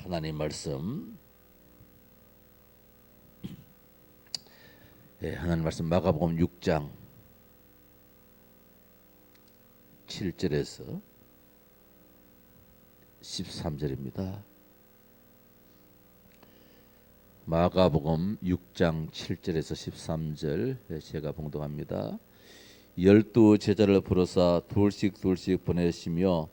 하나님 말씀, 하나님 말씀 마가복음 6장 7절에서 13절입니다. 마가복음 6장 7절에서 13절 제가 봉독합니다. 12 제자를 부르사 둘씩 보내시며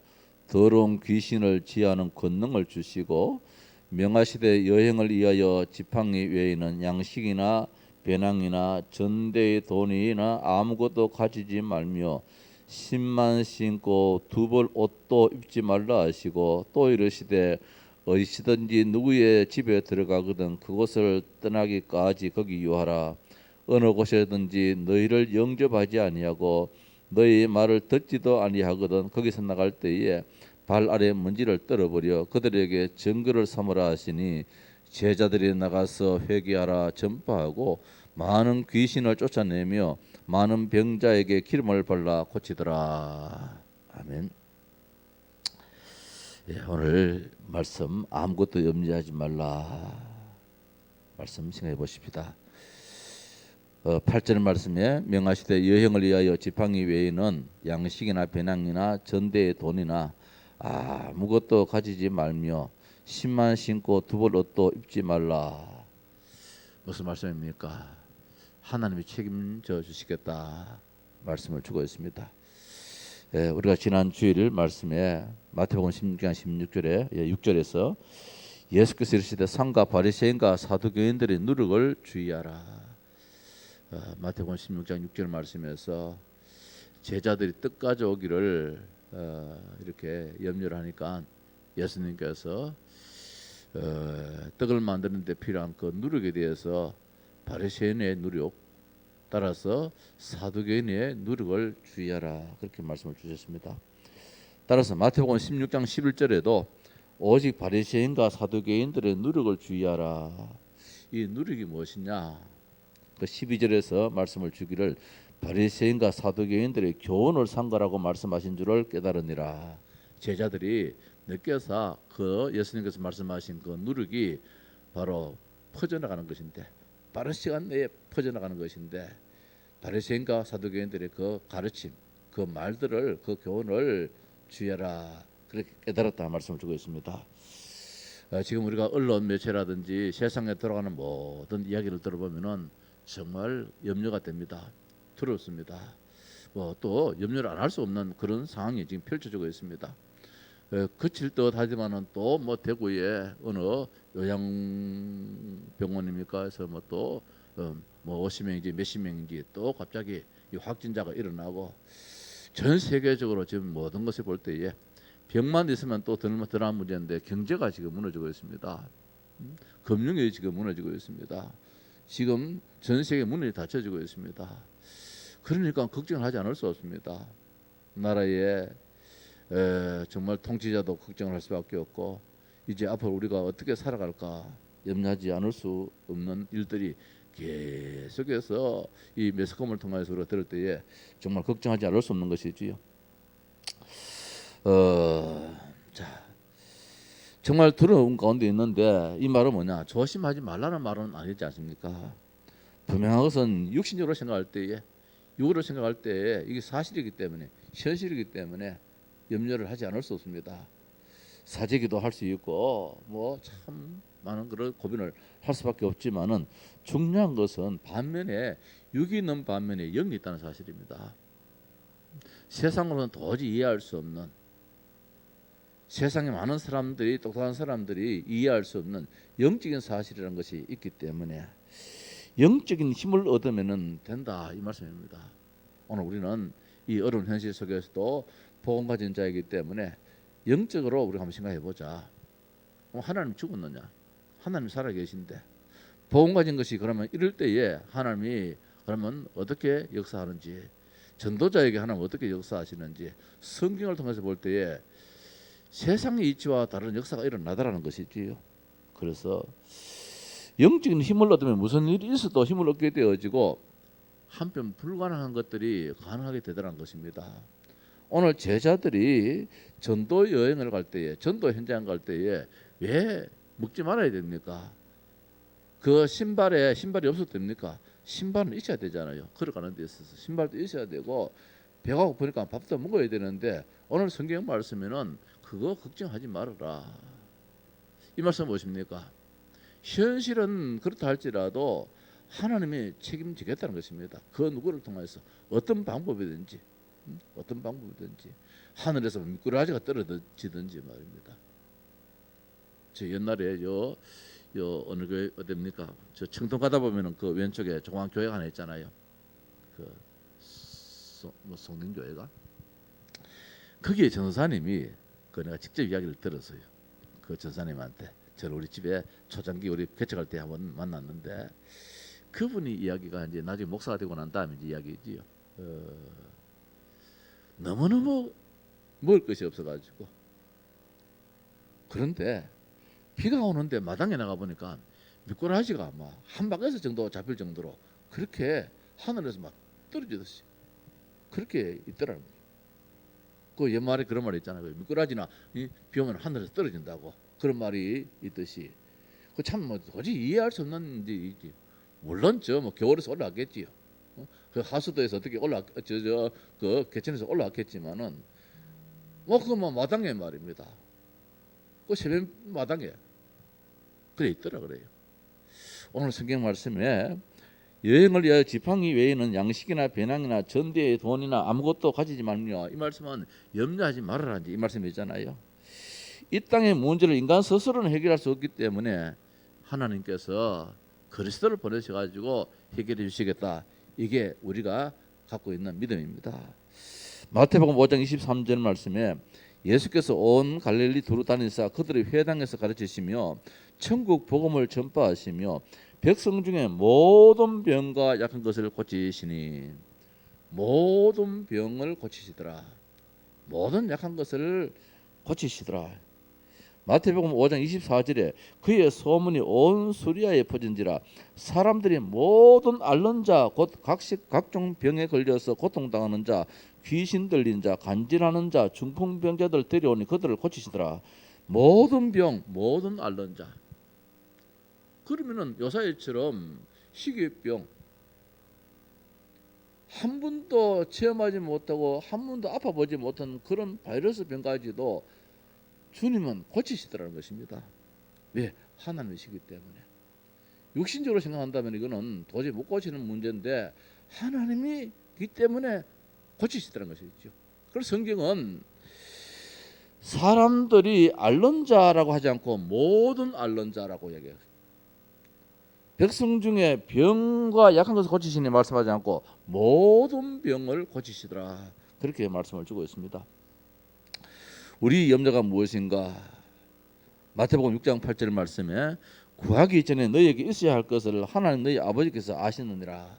더러운 귀신을 지하는 권능을 주시고 명하시되 여행을 위하여 지팡이 외에는 양식이나 배낭이나 전대의 돈이나 아무것도 가지지 말며 신만 신고 두 벌 옷도 입지 말라 하시고 또 이르시되 어디시든지 누구의 집에 들어가거든 그곳을 떠나기까지 거기 유하라. 어느 곳에든지 너희를 영접하지 아니하고 너희 말을 듣지도 아니하거든 거기서 나갈 때에 발 아래 먼지를 떨어버려 그들에게 증거를 삼으라 하시니 제자들이 나가서 회개하라 전파하고 많은 귀신을 쫓아내며 많은 병자에게 기름을 발라 고치더라. 아멘. 오늘 말씀 아무것도 염려하지 말라 말씀 생각해 보십시다. 8절 말씀에 명하시되 여행을 위하여 지팡이 외에는 양식이나 배낭이나 전대의 돈이나 아무것도 가지지 말며 신만 신고 두 벌 옷도 입지 말라. 무슨 말씀입니까? 하나님이 책임져 주시겠다 말씀을 주고 있습니다. 우리가 지난 주일 말씀에 마태복음 16장 16절에 6절에서 예수께서 이르시되 상가 바리새인과 사두개인들의 누룩을 주의하라. 마태복음 16장 6절 말씀에서 제자들이 떡 가져오기를 이렇게 염려를 하니까 예수님께서 떡을 만드는 데 필요한 그 누룩에 대해서 바리새인의 누룩 따라서 사두개인의 누룩을 주의하라 그렇게 말씀을 주셨습니다. 따라서 마태복음 16장 11절에도 오직 바리새인과 사두개인들의 누룩을 주의하라. 이 누룩이 무엇이냐? 그 12절에서 말씀을 주기를 바리새인과 사두개인들의 교훈을 상가라고 말씀하신 줄을 깨달으니라. 제자들이 느껴서 그 예수님께서 말씀하신 그 누룩이 바로 퍼져나가는 것인데 빠른 시간 내에 퍼져나가는 것인데 바리새인과 사두개인들의 그 가르침, 그 말들을 그 교훈을 주의하라 그렇게 깨달았다 말씀을 주고 있습니다. 지금 우리가 언론 매체라든지 세상에 돌아가는 모든 이야기를 들어보면은 정말 염려가 됩니다. 두렵습니다. 또 염려를 안 할 수 없는 그런 상황이 지금 펼쳐지고 있습니다. 그칠 듯 하지만은 또 대구에 어느 요양병원입니까? 해서 또 50명인지 몇십 명인지 또 갑자기 이 확진자가 일어나고 전 세계적으로 지금 모든 것을 볼 때에 병만 있으면 또 드러난 문제인데 경제가 지금 무너지고 있습니다. 금융이 지금 무너지고 있습니다. 지금 전 세계 문이 닫혀지고 있습니다. 그러니까 걱정을 하지 않을 수 없습니다. 나라의 정말 통치자도 걱정을 할 수밖에 없고 이제 앞으로 우리가 어떻게 살아갈까 염려하지 않을 수 없는 일들이 계속해서 이 매스컴을 통해서 우리가 들을 때에 정말 걱정하지 않을 수 없는 것이지요. 정말 두려운 가운데 있는데 이 말은 뭐냐? 조심하지 말라는 말은 아니지 않습니까? 분명한 것은 육신적으로 생각할 때에 육으로 생각할 때에 이게 사실이기 때문에 현실이기 때문에 염려를 하지 않을 수 없습니다. 사재기도 할 수 있고 참 많은 그런 고민을 할 수밖에 없지만은 중요한 것은 반면에 육이 있는 반면에 영이 있다는 사실입니다. 세상으로는 도저히 이해할 수 없는 세상에 많은 사람들이 똑똑한 사람들이 이해할 수 없는 영적인 사실이라는 것이 있기 때문에 영적인 힘을 얻으면 된다 이 말씀입니다. 오늘 우리는 이 어려운 현실 속에서도 복음 가진 자이기 때문에 영적으로 우리가 한번 생각해 보자. 하나님 죽었느냐? 하나님 살아계신데 복음 가진 것이 그러면 이럴 때에 하나님이 그러면 어떻게 역사하는지 전도자에게 하나님 어떻게 역사하시는지 성경을 통해서 볼 때에 세상의 이치와 다른 역사가 일어나더라는 것이지요. 그래서 영적인 힘을 얻으면 무슨 일이 있어도 힘을 얻게 되어지고 한편 불가능한 것들이 가능하게 되더라는 것입니다. 오늘 제자들이 전도 여행을 갈 때에 전도 현장 갈 때에 왜 먹지 말아야 됩니까? 그 신발이 없어도 됩니까? 신발은 있어야 되잖아요. 걸어가는 데 있어서 신발도 있어야 되고 배가 고프니까 밥도 먹어야 되는데 오늘 성경 말씀에는 그거 걱정하지 말아라. 이 말씀 무엇입니까? 현실은 그렇다 할지라도 하나님이 책임지겠다는 것입니다. 그 누구를 통해서 어떤 방법이든지 하늘에서 미꾸라지가 떨어지든지 말입니다. 저 옛날에 요 어느 교회 어딥니까? 저 청동 가다 보면은 그 왼쪽에 중앙 교회가 하나 있잖아요. 그 성寧교회가 거기에 전사님이 그 내가 직접 이야기를 들었어요. 그 전사님한테 저를 우리 집에 초창기 우리 개척할 때 한번 만났는데 그분이 이야기가 이제 나중에 목사가 되고 난 다음에 이제 이야기지요. 너무너무 먹을 것이 없어가지고 그런데 비가 오는데 마당에 나가 보니까 미꾸라지가 막 한 바퀴에서 정도 잡힐 정도로 그렇게 하늘에서 막 떨어지듯이 그렇게 있더라는 거예요. 그 옛말에 그런 말이 있잖아요. 미꾸라지나 비 오면 하늘에서 떨어진다고 그런 말이 있듯이 그 참 뭐 도저히 이해할 수 없는 일이지. 물론 뭐 겨울에서 올라왔겠지요. 그 하수도에서 어떻게 그 개천에서 올라왔겠지만은 뭐 마당에 말입니다. 그 세변 마당에 그래 있더라 그래요. 오늘 성경 말씀에 여행을 위하여 지팡이 외에는 양식이나 배낭이나 전대의 돈이나 아무것도 가지지 말며 이 말씀은 염려하지 말아라 이 말씀이잖아요. 이 땅의 문제를 인간 스스로는 해결할 수 없기 때문에 하나님께서 그리스도를 보내셔가지고 해결해 주시겠다. 이게 우리가 갖고 있는 믿음입니다. 마태복음 5장 23절 말씀에 예수께서 온 갈릴리 두루 다니사 그들의 회당에서 가르치시며 천국 복음을 전파하시며 백성 중에 모든 병과 약한 것을 고치시니 모든 병을 고치시더라. 모든 약한 것을 고치시더라. 마태복음 5장 24절에 그의 소문이 온 수리아에 퍼진지라 사람들이 모든 앓는 자 곧 각종 병에 걸려서 고통당하는 자 귀신 들린 자 간질하는 자 중풍병자들 데려오니 그들을 고치시더라. 모든 병 모든 앓는 자. 그러면은 요사이처럼 희귀병 한 번도 체험하지 못하고 한 번도 아파보지 못한 그런 바이러스 병까지도 주님은 고치시더라는 것입니다. 왜? 하나님이시기 때문에. 육신적으로 생각한다면 이거는 도저히 못 고치는 문제인데 하나님이기 때문에 고치시더라는 것이죠. 그래서 성경은 사람들이 앓는 자라고 하지 않고 모든 앓는 자라고 얘기해요. 백성 중에 병과 약한 것을 고치시니 말씀하지 않고 모든 병을 고치시더라. 그렇게 말씀을 주고 있습니다. 우리 염려가 무엇인가? 마태복음 6장 8절 말씀에 구하기 전에 너희에게 있어야 할 것을 하나님 너희 아버지께서 아시느니라.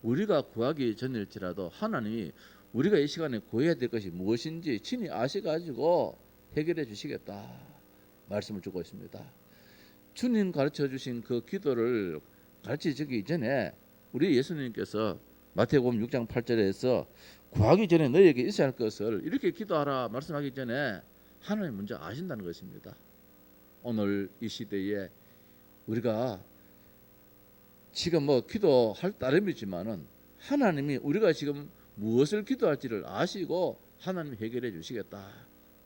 우리가 구하기 전일지라도 하나님이 우리가 이 시간에 구해야 될 것이 무엇인지 친히 아시가지고 해결해 주시겠다 말씀을 주고 있습니다. 주님 가르쳐 주신 그 기도를 가르치기 전에 우리 예수님께서 마태복음 6장 8절에서 구하기 전에 너희에게 있어야 할 것을 이렇게 기도하라 말씀하기 전에 하나님 먼저 아신다는 것입니다. 오늘 이 시대에 우리가 지금 뭐 기도할 따름이지만은 하나님이 우리가 지금 무엇을 기도할지를 아시고 하나님이 해결해 주시겠다.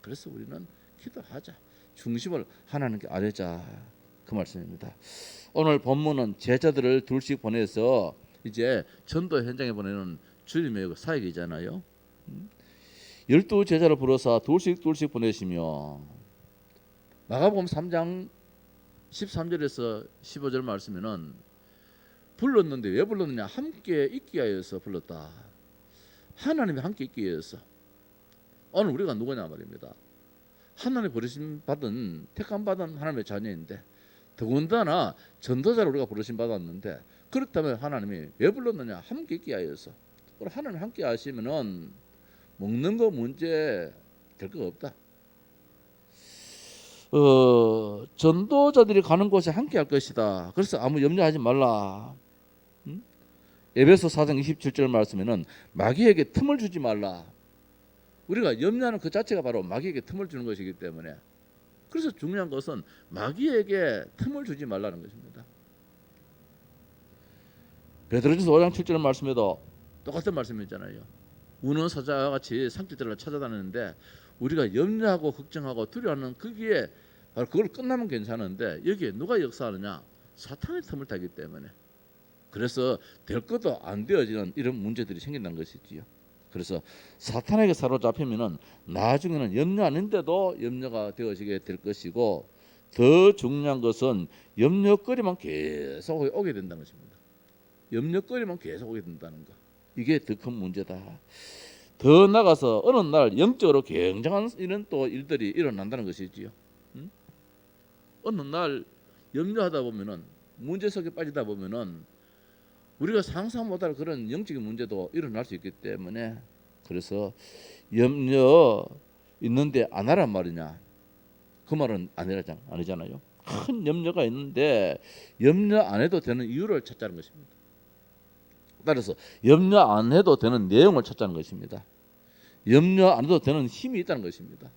그래서 우리는 기도하자. 중심을 하나님께 아뢰자. 그 말씀입니다. 오늘 본문은 제자들을 둘씩 보내서 이제 전도 현장에 보내는 주님의 사역이잖아요. 12제자를 불러서 둘씩 보내시며 마가복음 3장 13절에서 15절 말씀에는 불렀는데 왜 불렀느냐? 함께 있기 위하여서 불렀다. 하나님이 함께 있기 위해서. 오늘 우리가 누구냐 말입니다. 하나님의 부르심 받은 택함 받은 하나님의 자녀인데 더군다나 전도자를 우리가 부르심 받았는데 그렇다면 하나님이 왜 불렀느냐? 함께 있기 위하여서. 하나님 함께 하시면은 먹는 거 문제 될 거 없다. 전도자들이 가는 곳에 함께 할 것이다. 그래서 아무 염려하지 말라. 에베소 4장 27절 말씀에는 마귀에게 틈을 주지 말라. 우리가 염려하는 그 자체가 바로 마귀에게 틈을 주는 것이기 때문에 그래서 중요한 것은 마귀에게 틈을 주지 말라는 것입니다. 베드로전서 5장 7절 말씀에도 똑같은 말씀이잖아요. 우는 사자와 같이 산길들을 찾아다니는데 우리가 염려하고 걱정하고 두려워하는 거기에 바로 그걸 끝나면 괜찮은데 여기에 누가 역사하느냐? 사탄의 틈을 타기 때문에. 그래서 될 것도 안 되어지는 이런 문제들이 생긴다는 것이지요. 그래서 사탄에게 사로잡히면은 나중에는 염려 아닌데도 염려가 되어지게 될 것이고, 더 중요한 것은 염려거리만 계속 오게 된다는 것입니다. 염려거리만 계속 오게 된다는 거. 이게 더 큰 문제다. 더 나가서 어느 날 영적으로 굉장한 이런 또 일들이 일어난다는 것이지요. 어느 날 염려하다 보면은 문제 속에 빠지다 보면은 우리가 상상 못할 그런 영적인 문제도 일어날 수 있기 때문에, 그래서 염려 있는데 안 하란 말이냐? 그 말은 아니잖아요. 큰 염려가 있는데 염려 안 해도 되는 이유를 찾자는 것입니다. 따라서 염려 안 해도 되는 내용을 찾자는 것입니다. 염려 안 해도 되는 힘이 있다는 것입니다.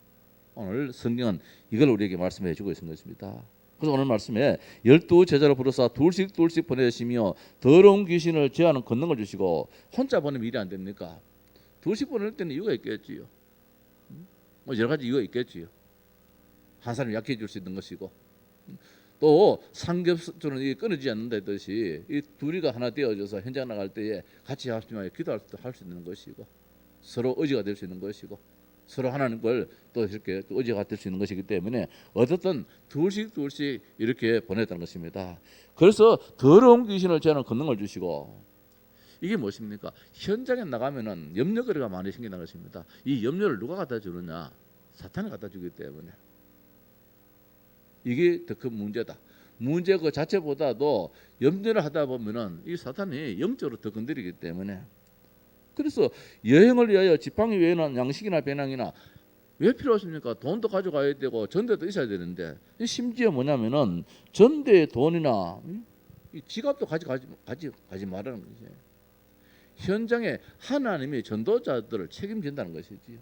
오늘 성경은 이걸 우리에게 말씀해 주고 있는 것입니다. 그래서 오늘 말씀에 12 제자를 부르사 둘씩 보내시며 더러운 귀신을 제하는 권능을 주시고, 혼자 보내면 일이 안 됩니까? 둘씩 보낼 때는 이유가 있겠지요. 뭐 여러 가지 이유가 있겠지요. 한 사람이 약해질 수 있는 것이고, 또 삼겹줄은 끊어지지 않는다 했듯이 이 둘이가 하나 되어져서 현장 나갈 때에 같이 합심하여 기도할 수도 할 수 있는 것이고, 서로 의지가 될 수 있는 것이고, 서로 하나님 걸 또 이렇게 또 의지가 될 수 있는 것이기 때문에 어쨌든 둘씩 이렇게 보냈다는 것입니다. 그래서 더러운 귀신을 제하는 권능을 주시고, 이게 무엇입니까? 현장에 나가면은 염려거리가 많이 생긴다는 것입니다. 이 염려를 누가 갖다 주느냐? 사탄이 갖다 주기 때문에. 이게 더 큰 문제다. 문제 그 자체보다도 염려를 하다 보면은 이 사탄이 영적으로 더 건드리기 때문에. 그래서 여행을 위하여 지팡이 외에는 양식이나 배낭이나 왜 필요하십니까? 돈도 가져가야 되고 전대도 있어야 되는데, 심지어 뭐냐면은 전대의 돈이나 지갑도 가지 말라는 거지. 현장에 하나님이 전도자들을 책임진다는 것이지.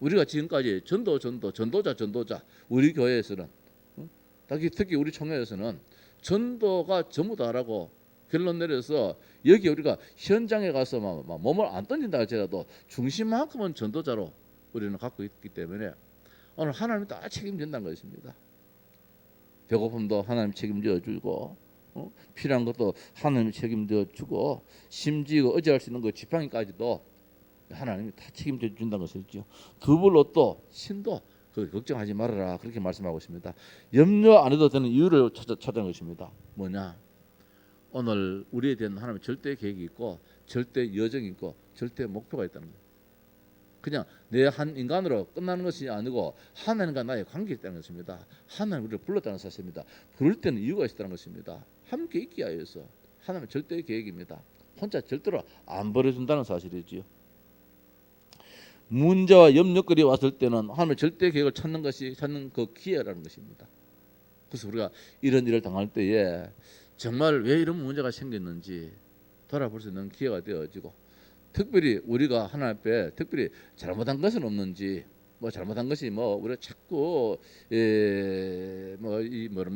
우리가 지금까지 전도자 우리 교회에서는, 특히 우리 총회에서는 전도가 전부 다라고 결론 내려서, 여기 우리가 현장에 가서 막 몸을 안 던진다 할지라도 중심만큼은 전도자로 우리는 갖고 있기 때문에 오늘 하나님이 다 책임진다는 것입니다. 배고픔도 하나님 책임져 주고, 필요한 것도 하나님이 책임져 주고, 심지어 의지할 수 있는 그 지팡이까지도 하나님이 다 책임져 준다는 것이죠. 두불로 또 신도 그 걱정하지 말아라, 그렇게 말씀하고 있습니다. 염려 안 해도 되는 이유를 찾아낸 것입니다. 뭐냐? 오늘 우리에 대한 하나님의 절대 계획이 있고, 절대 여정이 있고, 절대 목표가 있다는 거예요. 그냥 내 한 인간으로 끝나는 것이 아니고 하나님과 나의 관계가 있다는 것입니다. 하나님 우리를 불렀다는 사실입니다. 부를 때는 이유가 있다는 것입니다. 함께 있기 위해서 하나님의 절대 계획입니다. 혼자 절대로 안 버려준다는 사실이지요. 문제와 염려거리 왔을 때는 하나님의 절대 계획을 찾는 그 기회라는 것입니다. 그래서 우리가 이런 일을 당할 때에 정말 왜 이런 문제가 생겼는지 돌아볼 수 있는 기회가 되어지고, 특별히 우리가 하나님 앞에 특별히 잘못한 것은 없는지, 뭐 잘못한 것이 뭐 우리가 자꾸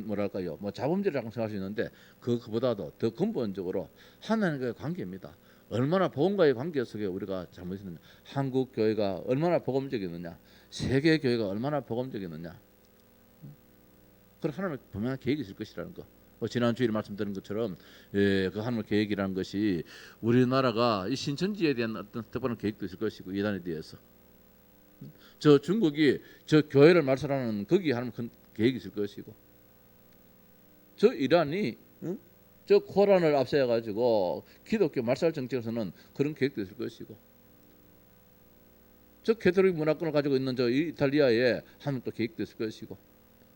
뭐랄까요, 뭐 자범죄라고 생각할 수 있는데, 그보다도 더 근본적으로 하나님과의 관계입니다. 얼마나 복음과의 관계 속에 우리가 잘못했느냐, 한국 교회가 얼마나 복음적이느냐, 세계 교회가 얼마나 복음적이느냐, 그런 하나님의 분명한 계획이 있을 것이라는 거. 지난 주일에 말씀드린 것처럼 그 하나님의 계획이라는 것이 우리나라가 이 신천지에 대한 어떤 특별한 계획도 있을 것이고, 이단에 대해서 저 중국이 저 교회를 말살하는 거기에 하나님 큰 계획이 있을 것이고, 저 이란이 저 코란을 앞세워 가지고 기독교 말살 정책에서는 그런 계획도 있을 것이고, 저 캐톨릭 문화권을 가지고 있는 저 이탈리아에 하나님 또 계획도 있을 것이고,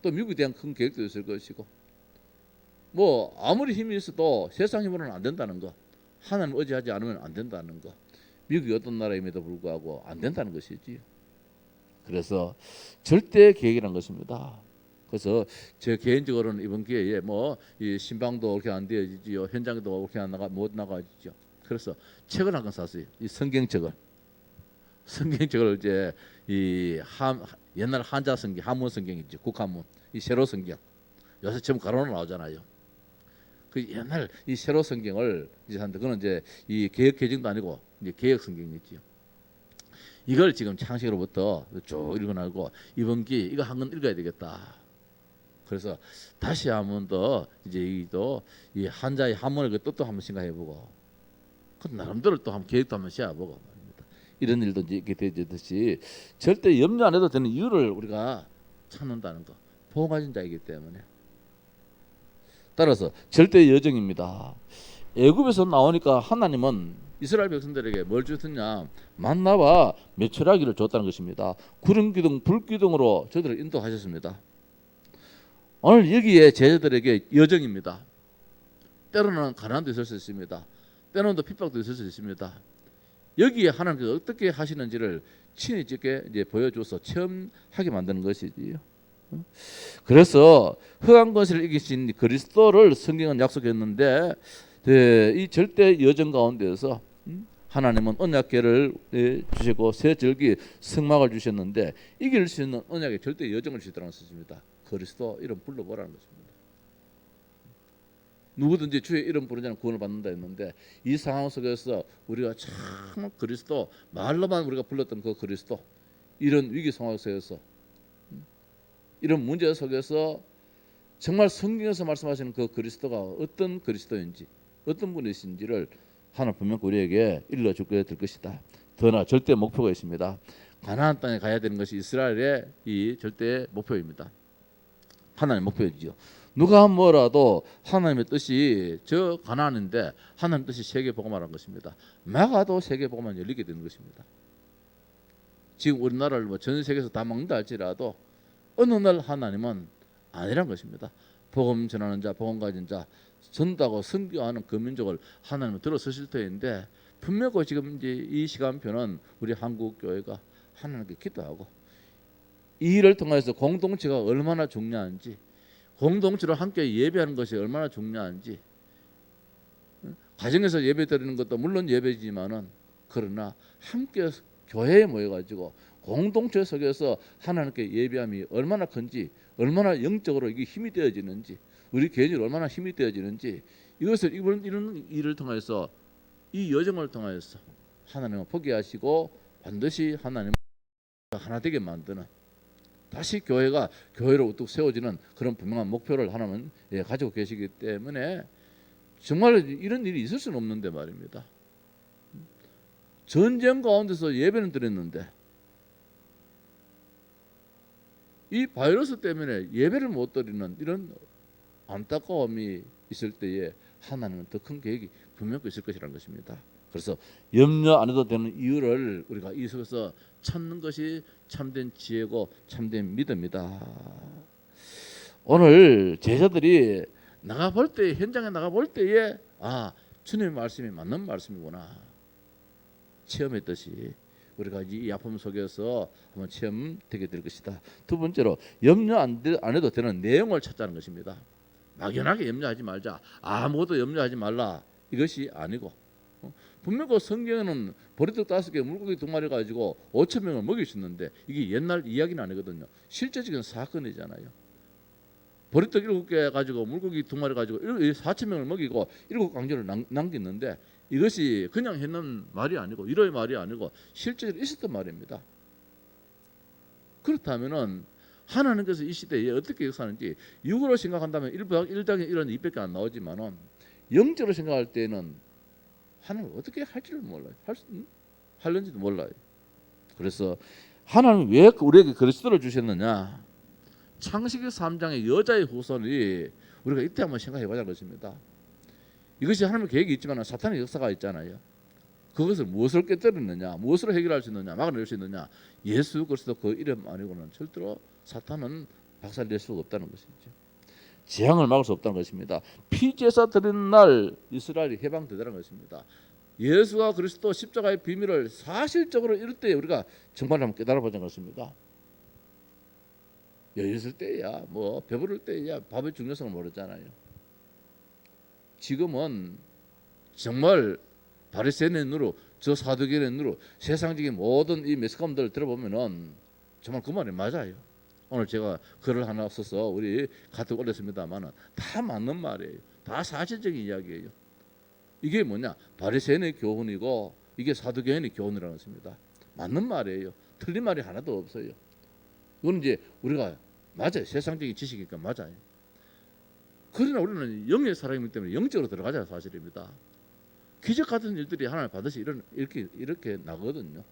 또 미국에 대한 큰 계획도 있을 것이고, 뭐 아무리 힘이 있어도 세상 힘으로는 안 된다는 거, 하나님 의지하지 않으면 안 된다는 거, 미국이 어떤 나라임에도 불구하고 안 된다는 것이지. 그래서 절대 계획이라는 것입니다. 그래서 제 개인적으로는 이번 기회에 뭐 이 신방도 그렇게 안 되어지지요, 현장에도 그렇게 못 나가지죠. 그래서 책을 한 권 샀어요. 이 성경책을 이제 옛날 한자 성경, 한문 성경이지, 국한문, 이 세로 성경. 요새 지금 가로로 나오잖아요. 그 옛날 이 세로 성경을 이제 하는데 그거는 이제 이 개역 개정도 아니고 이제 개역 성경이지요. 이걸 지금 창세기로부터 쭉 읽어나가고 이번 기 이거 한 권 읽어야 되겠다. 그래서 다시 한번 더 이제 이 한자의 한문의 그 뜻도 한번 생각해보고, 그 나름대로 또 한번 계획도 한번 세워보고 말입니다. 이런 일도 이제 있게 되듯이 절대 염려 안 해도 되는 이유를 우리가 찾는다는 거. 보호가진 자이기 때문에. 따라서 절대 여정입니다. 애굽에서 나오니까 하나님은 이스라엘 백성들에게 뭘 주셨냐? 만나와 메추라기를 줬다는 것입니다. 구름 기둥, 불 기둥으로 저들을 인도하셨습니다. 오늘 여기에 제자들에게 여정입니다. 때로는 가난도 있을 수 있습니다. 때로는 또 핍박도 있을 수 있습니다. 여기에 하나님께서 어떻게 하시는지를 친히 이제 보여줘서 체험하게 만드는 것이지요. 그래서 흑암 권세를 이기신 그리스도를 성경은 약속했는데, 이 절대 여정 가운데서 하나님은 언약궤를 주시고 새 절기 성막을 주셨는데 이길 수 있는 언약의 절대 여정을 주시더라는 것입니다. 그리스도 이름 불러보라는 것입니다. 누구든지 주의 이름 부르는 자는 구원을 받는다 했는데, 이 상황 속에서 우리가 참 그리스도, 말로만 우리가 불렀던 그 그리스도, 이런 위기 상황 속에서, 이런 문제 속에서 정말 성경에서 말씀하시는 그 그리스도가 어떤 그리스도인지, 어떤 분이신지를 하나님 분명 우리에게 일러주게 될 것이다. 더나 절대 목표가 있습니다. 가나안 땅에 가야 되는 것이 이스라엘의 이 절대 목표입니다. 하나님의 목표이지요. 누가 뭐라도 하나님의 뜻이 저 가나안인데 하나님의 뜻이 세계 복음화라는 것입니다. 막아도 세계 복음화 열리게 되는 것입니다. 지금 우리나라를 뭐 전 세계에서 다 막는다 할지라도 어느 날 하나님은 아니란 것입니다. 복음 전하는 자, 복음 가진 자, 전도하고 선교하는 그 민족을 하나님은 들어서실 터인데, 분명히 지금 이제 이 시간표는 우리 한국 교회가 하나님께 기도하고 이 일을 통해서 공동체가 얼마나 중요한지, 공동체로 함께 예배하는 것이 얼마나 중요한지, 가정에서 예배 드리는 것도 물론 예배지만은 그러나 함께 교회에 모여가지고 공동체 속에서 하나님께 예배함이 얼마나 큰지, 얼마나 영적으로 이게 힘이 되어지는지, 우리 개인이 얼마나 힘이 되어지는지, 이것을 이런 일을 통해서, 이 여정을 통해서 하나님은 포기하시고 반드시 하나님은 하나 되게 만드는, 다시 교회가 교회로 우뚝 세워지는 그런 분명한 목표를 하나님은 가지고 계시기 때문에 정말 이런 일이 있을 수는 없는데 말입니다. 전쟁 가운데서 예배는 드렸는데 이 바이러스 때문에 예배를 못 드리는 이런 안타까움이 있을 때에 하나님은 더 큰 계획이 분명히 있을 것이라는 것입니다. 그래서 염려 안 해도 되는 이유를 우리가 이 속에서 찾는 것이 참된 지혜고 참된 믿음이다. 오늘 제자들이 나가볼 때, 현장에 나가볼 때에 주님의 말씀이 맞는 말씀이구나 체험했듯이 우리가 이 아픔 속에서 한번 체험되게 될 것이다. 두 번째로 염려 안 해도 되는 내용을 찾자는 것입니다. 막연하게 염려하지 말자, 아무것도 염려하지 말라, 이것이 아니고 분명히 성경에는 보리떡 5개, 물고기 2마리 가지고 5천 명을 먹일 수 있는데 이게 옛날 이야기는 아니거든요. 실제적인 사건이잖아요. 보리떡 7개 가지고 물고기 2마리 가지고 4천 명을 먹이고 7강조를 남겼는데 이것이 그냥 했는 말이 아니고 일어의 말이 아니고 실제로 있었던 말입니다. 그렇다면은 하나님께서 이 시대에 어떻게 역사하는지 육으로 생각한다면 1더하기 1은 2밖에 안 나오지만은 영적으로 생각할 때는 하나님 어떻게 할지를 몰라요. 할는지도 몰라요. 그래서 하나님 왜 우리에게 그리스도를 주셨느냐? 창세기 3장의 여자의 후손이 우리가 이때 한번 생각해 보자는 것입니다. 이것이 하나님의 계획이 있지만 사탄의 역사가 있잖아요. 그것을 무엇을 깨뜨리느냐, 무엇으로 해결할 수 있느냐, 막아낼 수 있느냐. 예수 그리스도 그 이름 아니고는 절대로 사탄은 박살낼 수가 없다는 것이죠. 재앙을 막을 수 없다는 것입니다. 피제사 드리는 날 이스라엘이 해방되더라는 것입니다. 예수와 그리스도 십자가의 비밀을 사실적으로 이럴 때 우리가 정말 한번 깨달아보자는 것입니다. 여유 있을 때야, 뭐 배부를 때야 밥의 중요성을 모르잖아요. 지금은 정말 바리새인의 눈으로, 저 사두개인의 눈으로 세상적인 모든 이 매스컴들을 들어보면은 정말 그 말이 맞아요. 오늘 제가 글을 하나 써서 우리 가득 올렸습니다만은 다 맞는 말이에요. 다 사실적인 이야기예요. 이게 뭐냐? 바리새인의 교훈이고 이게 사두개인의 교훈이라는 것입니다. 맞는 말이에요. 틀린 말이 하나도 없어요. 이건 이제 우리가 맞아요. 세상적인 지식이니까 맞아요. 그러나 우리는 영의 사람이기 때문에 영적으로 들어가자 사실입니다. 기적 같은 일들이 하나님 반드시 이렇게 나거든요.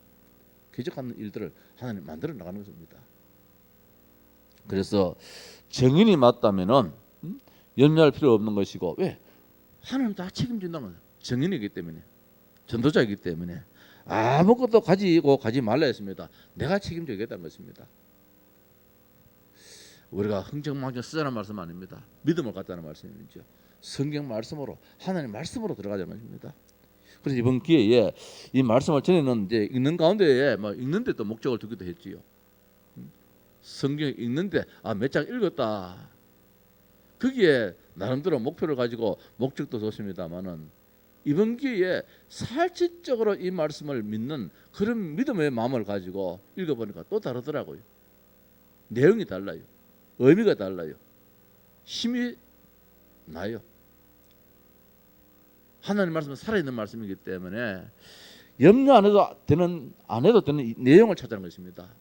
기적 같은 일들을 하나님 만들어 나가는 것입니다. 그래서 정인이 맞다면은 염려할 필요 없는 것이고, 왜? 하나님 다 책임진다는 거예요. 정인이기 때문에, 전도자이기 때문에 아무것도 가지고 가지 말라 했습니다. 내가 책임져야겠다는 것입니다. 우리가 흥청망청 쓰자는 말씀 아닙니다. 믿음을 갖다는 말씀이죠. 성경 말씀으로, 하나님 말씀으로 들어가자는 것입니다. 그래서 이번 기회에 이 말씀을 전에는 이제 읽는 가운데에 뭐 읽는데 또 목적을 두기도 했지요. 성경 읽는데 몇 장 읽었다. 거기에 나름대로 목표를 가지고 목적도 좋습니다만은 이번 기회에 실질적으로 이 말씀을 믿는 그런 믿음의 마음을 가지고 읽어보니까 또 다르더라고요. 내용이 달라요. 의미가 달라요. 힘이 나요. 하나님 말씀은 살아있는 말씀이기 때문에 염려 안 해도 되는 내용을 찾아는 것입니다.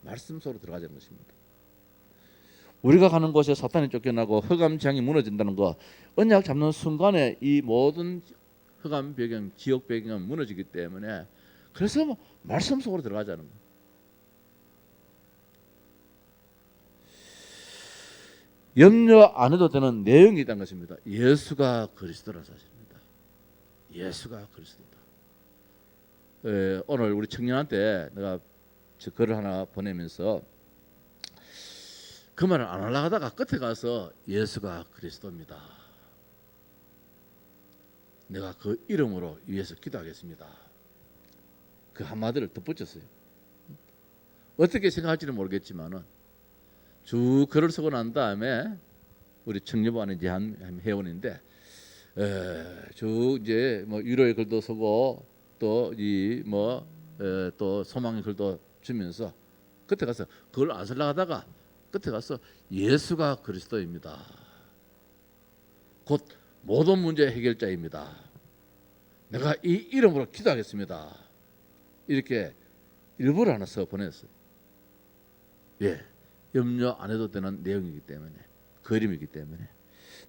말씀 속으로 들어가자는 것입니다. 우리가 가는 곳에 사탄이 쫓겨나고 흑암 재앙이 무너진다는 거, 언약 잡는 순간에 이 모든 흑암 배경, 지옥 배경은 무너지기 때문에 그래서 말씀 속으로 들어가자는 거. 염려 안 해도 되는 내용이 있다는 것입니다. 예수가 그리스도라는 사실입니다. 예수가 그리스도다. 오늘 우리 청년한테 내가 글을 하나 보내면서 그 말을 안 하려고 하다가 끝에 가서 예수가 그리스도입니다. 내가 그 이름으로 위해서 기도하겠습니다. 그 한마디를 덧붙였어요. 어떻게 생각할지는 모르겠지만은 쭉 글을 쓰고 난 다음에 우리 청년반에 이제 한 회원인데 쭉 이제 뭐 위로의 글도 쓰고 또 이 뭐 또 소망의 글도 주면서 끝에 가서 그걸 안 쓰려고 하다가 끝에 가서 예수가 그리스도입니다. 곧 모든 문제 해결자입니다. 내가 이 이름으로 기도하겠습니다. 이렇게 일부러 하나 써 보냈어요. 예, 염려 안 해도 되는 내용이기 때문에, 그림이기 때문에.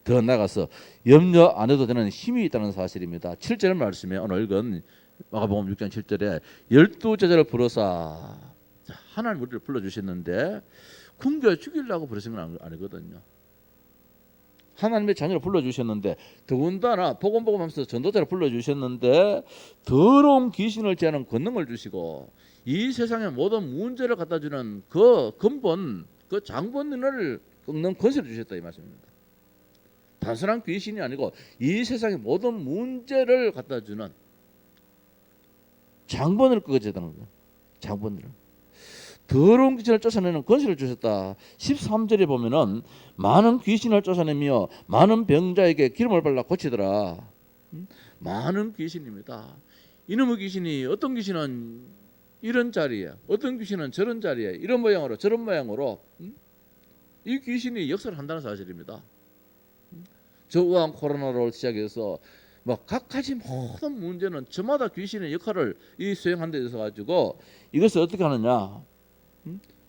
더 나아가서 염려 안 해도 되는 힘이 있다는 사실입니다. 7절 말씀에 오늘 읽은 마가복음 6장 7절에 12제자를 부르사, 하나님 우리를 불러주셨는데 굶겨 죽이려고 부르신 건 아니거든요. 하나님의 자녀를 불러주셨는데, 더군다나 복음하면서 전도자를 불러주셨는데 더러운 귀신을 제하는 권능을 주시고 이 세상의 모든 문제를 갖다주는 그 근본, 그 장본인을 꺾는 권세를 주셨다 이 말씀입니다. 단순한 귀신이 아니고 이 세상의 모든 문제를 갖다주는 장본을 꺾어주다는 거예요. 장본을. 더러운 귀신을 쫓아내는 권세를 주셨다. 13절에 보면은 많은 귀신을 쫓아내며 많은 병자에게 기름을 발라 고치더라. 많은 귀신입니다. 이놈의 귀신이, 어떤 귀신은 이런 자리에, 어떤 귀신은 저런 자리에, 이런 모양으로 저런 모양으로 이 귀신이 역사를 한다는 사실입니다. 저우한 코로나로 시작해서 뭐 각가지 모든 문제는 저마다 귀신의 역할을 이 수행한 데 있어 가지고 이것을 어떻게 하느냐,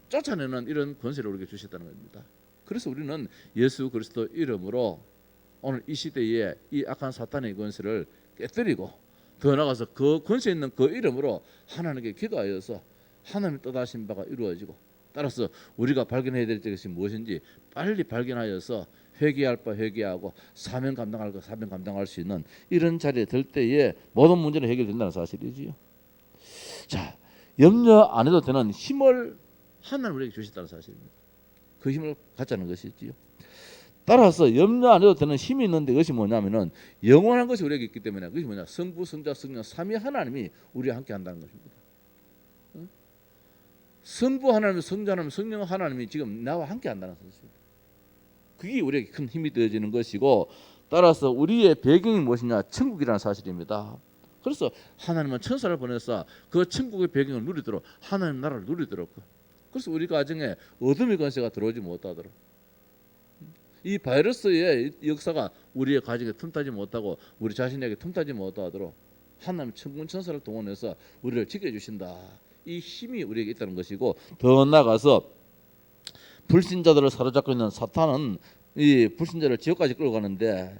쫓아내는 이런 권세를 우리에게 주셨다는 겁니다. 그래서 우리는 예수 그리스도 이름으로 오늘 이 시대에 이 악한 사탄의 권세를 깨뜨리고 더 나아가서 그 권세 있는 그 이름으로 하나님께 기도하여서 하나님의 뜻하신 바가 이루어지고, 따라서 우리가 발견해야 될 것이 무엇인지 빨리 발견하여서 회개할 바 회개하고 사명 감당할 거 사명 감당할 수 있는 이런 자리에 들 때에 모든 문제는 해결된다는 사실이지요. 자, 염려 안 해도 되는 힘을 하나님 우리에게 주셨다는 사실입니다. 그 힘을 갖자는 것이지요. 따라서 염려 안 해도 되는 힘이 있는데 그것이 뭐냐면은 영원한 것이 우리에게 있기 때문에, 그것이 뭐냐, 성부 성자 성령 삼위 하나님이 우리와 함께 한다는 것입니다. 성부 하나님, 성자 하나님, 성령 하나님이 지금 나와 함께 한다는 것입니다. 그게 우리에게 큰 힘이 되어지는 것이고, 따라서 우리의 배경이 무엇이냐, 천국이라는 사실입니다. 그래서 하나님은 천사를 보내서 그 천국의 배경을 누리도록, 하나님 나라를 누리도록 그래서 우리 가정에 어둠의 권세가 들어오지 못하도록, 이 바이러스의 역사가 우리의 가정에 틈타지 못하고 우리 자신에게 틈타지 못하도록 하나님 천군 천사를 동원해서 우리를 지켜주신다. 이 힘이 우리에게 있다는 것이고, 더 나아가서 불신자들을 사로잡고 있는 사탄은 이 불신자를 지옥까지 끌고 가는데,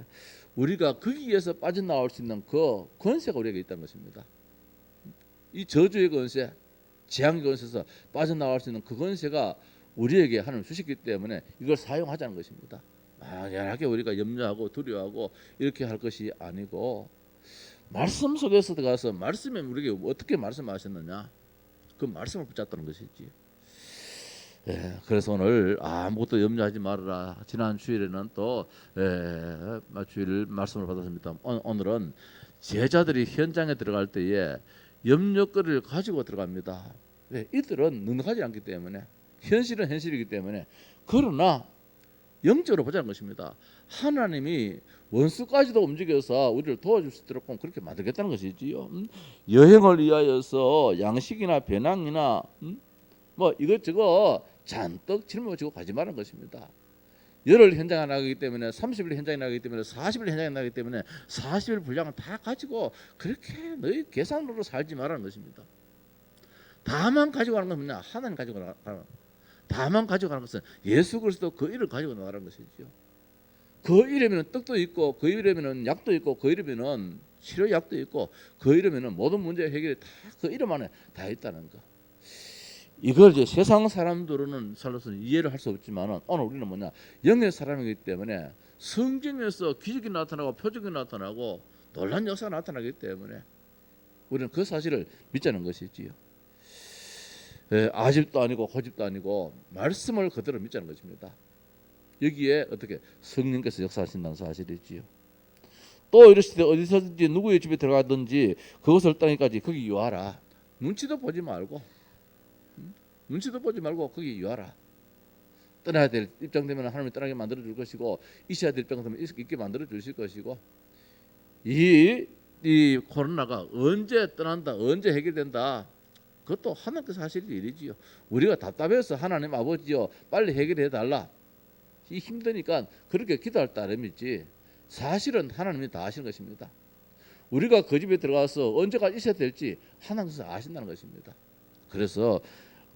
우리가 거기에서 빠져나올 수 있는 그 권세가 우리에게 있다는 것입니다. 이 저주의 권세, 재앙의 권세에서 빠져나올 수 있는 그 권세가 우리에게 하나님 주셨기 때문에 이걸 사용하자는 것입니다. 막연하게 우리가 염려하고 두려워하고 이렇게 할 것이 아니고, 말씀 속에서 들어가서 말씀에 우리에게 어떻게 말씀하셨느냐, 그 말씀을 붙잡다는 것이지. 그래서 오늘 아무것도 염려하지 말아라. 지난 주일에는 또 주일 말씀을 받았습니다. 오늘은 제자들이 현장에 들어갈 때에 염려거리를 가지고 들어갑니다. 이들은 넉넉하지 않기 때문에, 현실은 현실이기 때문에. 그러나 영적으로 보자는 것입니다. 하나님이 원수까지도 움직여서 우리를 도와줄 수 있도록 그렇게 만들겠다는 것이지요. 여행을 위하여서 양식이나 배낭이나 뭐 이것저것 잔뜩 짊어지고 가지 말라는 것입니다. 열흘 현장에 나가기 때문에, 30일 현장에 나가기 때문에, 40일 현장에 나가기 때문에 40일 분량을 다 가지고 그렇게 너희 계산으로 살지 말라는 것입니다. 다만 가지고 가는 건 뭐냐? 하나님 가지고 가는. 다만 가지고 가는 것은 예수 그리스도 그 일을 가지고 나가는 것이죠. 그 이름에는 떡도 있고, 그 이름에는 약도 있고, 그 이름에는 치료약도 있고, 그 이름에는 모든 문제 해결이 다 그 이름 안에 다 있다는 거. 이걸 이제 세상 사람들은 살로서는 이해를 할 수 없지만, 오늘 우리는 뭐냐, 영의 사람이기 때문에 성경에서 기적이 나타나고 표적이 나타나고 놀라운 역사가 나타나기 때문에 우리는 그 사실을 믿자는 것이지요. 아집도 아니고 고집도 아니고 말씀을 그대로 믿자는 것입니다. 여기에 어떻게 성령께서 역사하신다는 사실이지요. 또 이르시되 어디서든지 누구의 집에 들어가든지 그것을 땅에까지 거기 유하라. 눈치도 보지 말고 거기 유하라. 떠나야 될 입장 되면 하나님이 떠나게 만들어 줄 것이고, 있어야 될 입장 되면 있게 만들어 주실 것이고, 이 코로나가 언제 떠난다, 언제 해결된다, 그것도 하나님께서 하실 일이지요. 우리가 답답해서 하나님 아버지요 빨리 해결해 달라, 이 힘드니까 그렇게 기도할 따름이지, 사실은 하나님이 다 하시는 것입니다. 우리가 그 집에 들어가서 언제가 있어야 될지 하나님께서 아신다는 것입니다. 그래서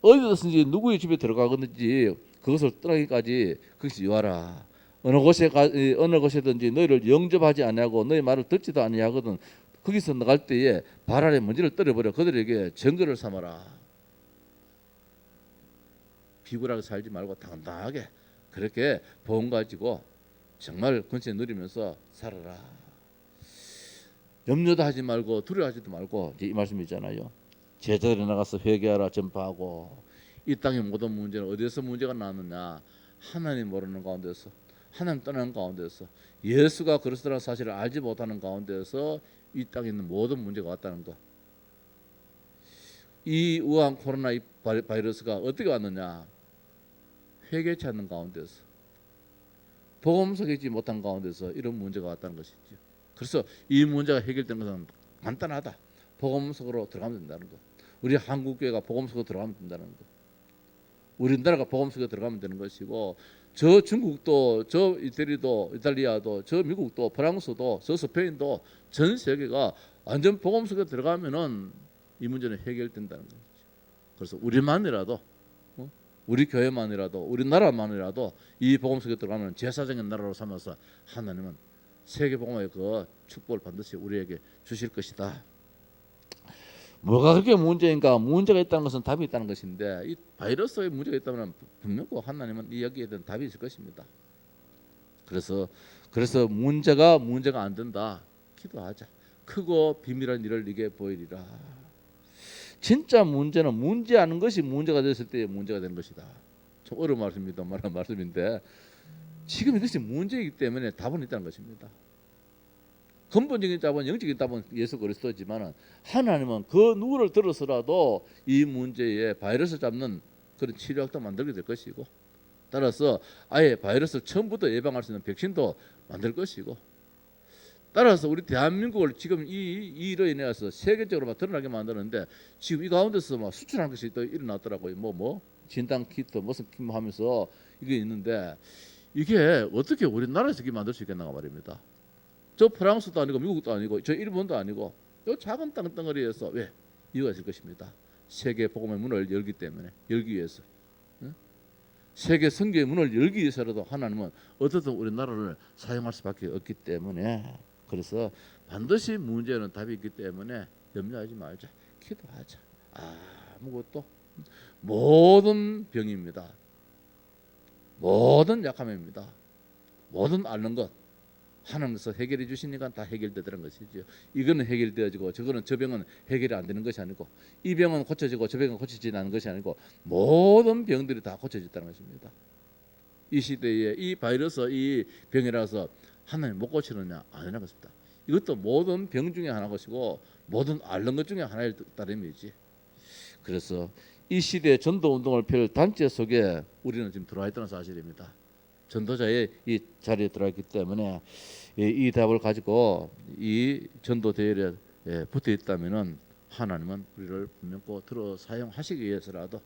어디든지 누구의 집에 들어가든지 그것을 떠나기까지 거기서 유하라. 어느 곳에든지 너희를 영접하지 아니하고 너희 말을 듣지도 아니하거든 거기서 나갈 때에 발 아래 먼지를 떨어버려 그들에게 증거를 삼아라. 비굴하게 살지 말고 당당하게 그렇게 보험 가지고 정말 권세 누리면서 살아라. 염려도 하지 말고 두려워하지도 말고, 이제 이 말씀이잖아요. 제자들이 나가서 회개하라, 전파하고. 이 땅의 모든 문제는 어디에서 문제가 나느냐? 하나님 모르는 가운데서, 하나님 떠나는 가운데서, 예수가 그리스도라는 사실을 알지 못하는 가운데서 이 땅에 있는 모든 문제가 왔다는 것. 이 우한 코로나 바이러스가 어떻게 왔느냐? 회개치 않는 가운데서, 복음 속이지 못한 가운데서 이런 문제가 왔다는 것이죠. 그래서 이 문제가 해결되는 것은 간단하다. 복음 속으로 들어가면 된다는 것. 우리 한국교회가 복음 속으로 들어가면 된다는 것. 우리나라가 복음 속에 들어가면 되는 것이고, 저 중국도, 저 이태리도, 이탈리아도, 저 미국도, 프랑스도, 저 스페인도, 전 세계가 완전 복음 속에 들어가면은 이 문제는 해결된다는 거죠. 그래서 우리만이라도, 우리 교회만이라도, 우리 나라만이라도 이 복음 속에 들어가면 제사장의 나라로 삼아서 하나님은 세계 복음의 그 축복을 반드시 우리에게 주실 것이다. 뭐가 그렇게 문제인가? 문제가 있다는 것은 답이 있다는 것인데, 이 바이러스에 문제가 있다면 분명히 하나님은 이 여기에 대한 답이 있을 것입니다. 그래서 문제가 안 된다. 기도하자. 크고 비밀한 일을 네게 보이리라. 진짜 문제는 문제하는 것이 문제가 됐을 때 문제가 되는 것이다. 좀 어려운 말씀입니다. 말한 말씀인데, 지금 이것이 문제이기 때문에 답은 있다는 것입니다. 근본적인 답은, 영적인 답은 예수 그리스도지만 하나님은 그 누구를 들어서라도 이 문제에 바이러스 잡는 그런 치료약도 만들게 될 것이고, 따라서 아예 바이러스를 처음부터 예방할 수 있는 백신도 만들 것이고, 따라서 우리 대한민국을 지금 이 일로 인해서 세계적으로 막 드러나게 만드는데, 지금 이 가운데서 막 수출하는 것이 또 일어났더라고요. 진단 키트 무슨 키트 하면서 이게 있는데 이게 어떻게 우리나라에서 이렇게 만들 수 있겠나 말입니다. 저 프랑스도 아니고 미국도 아니고 저 일본도 아니고 요 작은 땅덩어리에서 왜 이유가 있을 것입니다. 세계 복음의 문을 열기 위해서 세계 선교의 문을 열기 위해서라도 하나님은 어떻든 우리나라를 사용할 수밖에 없기 때문에 그래서 반드시 문제는 답이 있기 때문에 염려하지 말자. 기도하자. 아무것도 모든 병입니다. 모든 약함입니다. 모든 앓는 것 하나님께서 해결해 주시니까 다 해결되더라는 것이죠. 이거는 해결되어지고 저거는 저 병은 해결이 안 되는 것이 아니고 이 병은 고쳐지고 저 병은 고쳐지지 않는 것이 아니고 모든 병들이 다 고쳐졌다는 것입니다. 이 시대에 이 바이러스 이 병이라서 하나님 못 고치느냐 아니라는 것입니다. 이것도 모든 병 중에 하나 것이고 모든 앓는 것 중에 하나일 따름이지. 그래서 이 시대의 전도 운동을 펼 단체 속에 우리는 지금 들어와 있다는 사실입니다. 전도자의 이 자리에 들어와 있기 때문에 이 답을 가지고 이 전도 대열에 붙어 있다면은 하나님은 우리를 분명 꼭 들어 사용하시기 위해서라도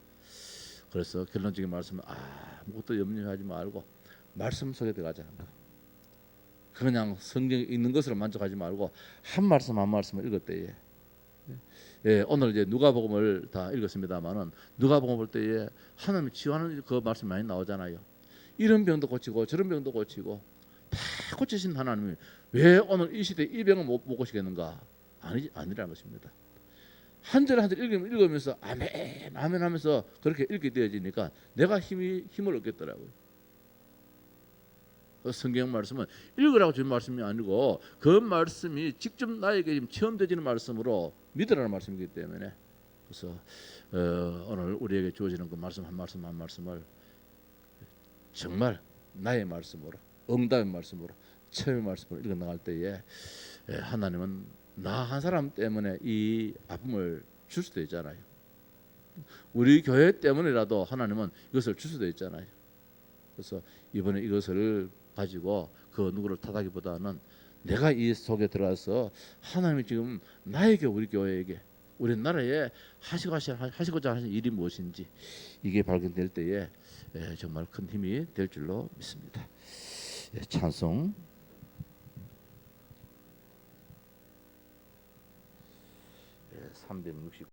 그래서 결론적인 말씀은 아무것도 염려하지 말고 말씀 속에 들어가자는 거. 그냥 성경에 있는 것으로 만족하지 말고 한 말씀 한 말씀을 읽을 때에 오늘 이제 누가복음을 다 읽었습니다만은 누가복음 볼 때에 하나님 치유하는 그 말씀 많이 나오잖아요. 이런 병도 고치고 저런 병도 고치고 다 고치신 하나님이 왜 오늘 이 시대 이 병을 못 고치겠는가? 아니라는 것입니다. 한 절 한 절 읽으면서 아멘 아멘 하면서 그렇게 읽게 되어지니까 내가 힘을 얻겠더라고요. 성경 말씀은 읽으라고 주는 말씀이 아니고 그 말씀이 직접 나에게 체험되지는 말씀으로 믿으라는 말씀이기 때문에 그래서 오늘 우리에게 주어지는 그 말씀 한 말씀 한 말씀을 정말 나의 말씀으로 응답의 말씀으로 체험의 말씀으로 읽어 나갈 때에 하나님은 나 한 사람 때문에 이 아픔을 줄 수도 있잖아요. 우리 교회 때문이라도 하나님은 이것을 줄 수도 있잖아요. 그래서 이번에 이것을 가지고 그 누구를 탓하기보다는 내가 이 속에 들어가서 하나님이 지금 나에게 우리 교회에게 우리 나라에 하시고자 하신 일이 무엇인지 이게 발견될 때에 정말 큰 힘이 될 줄로 믿습니다. 찬송 360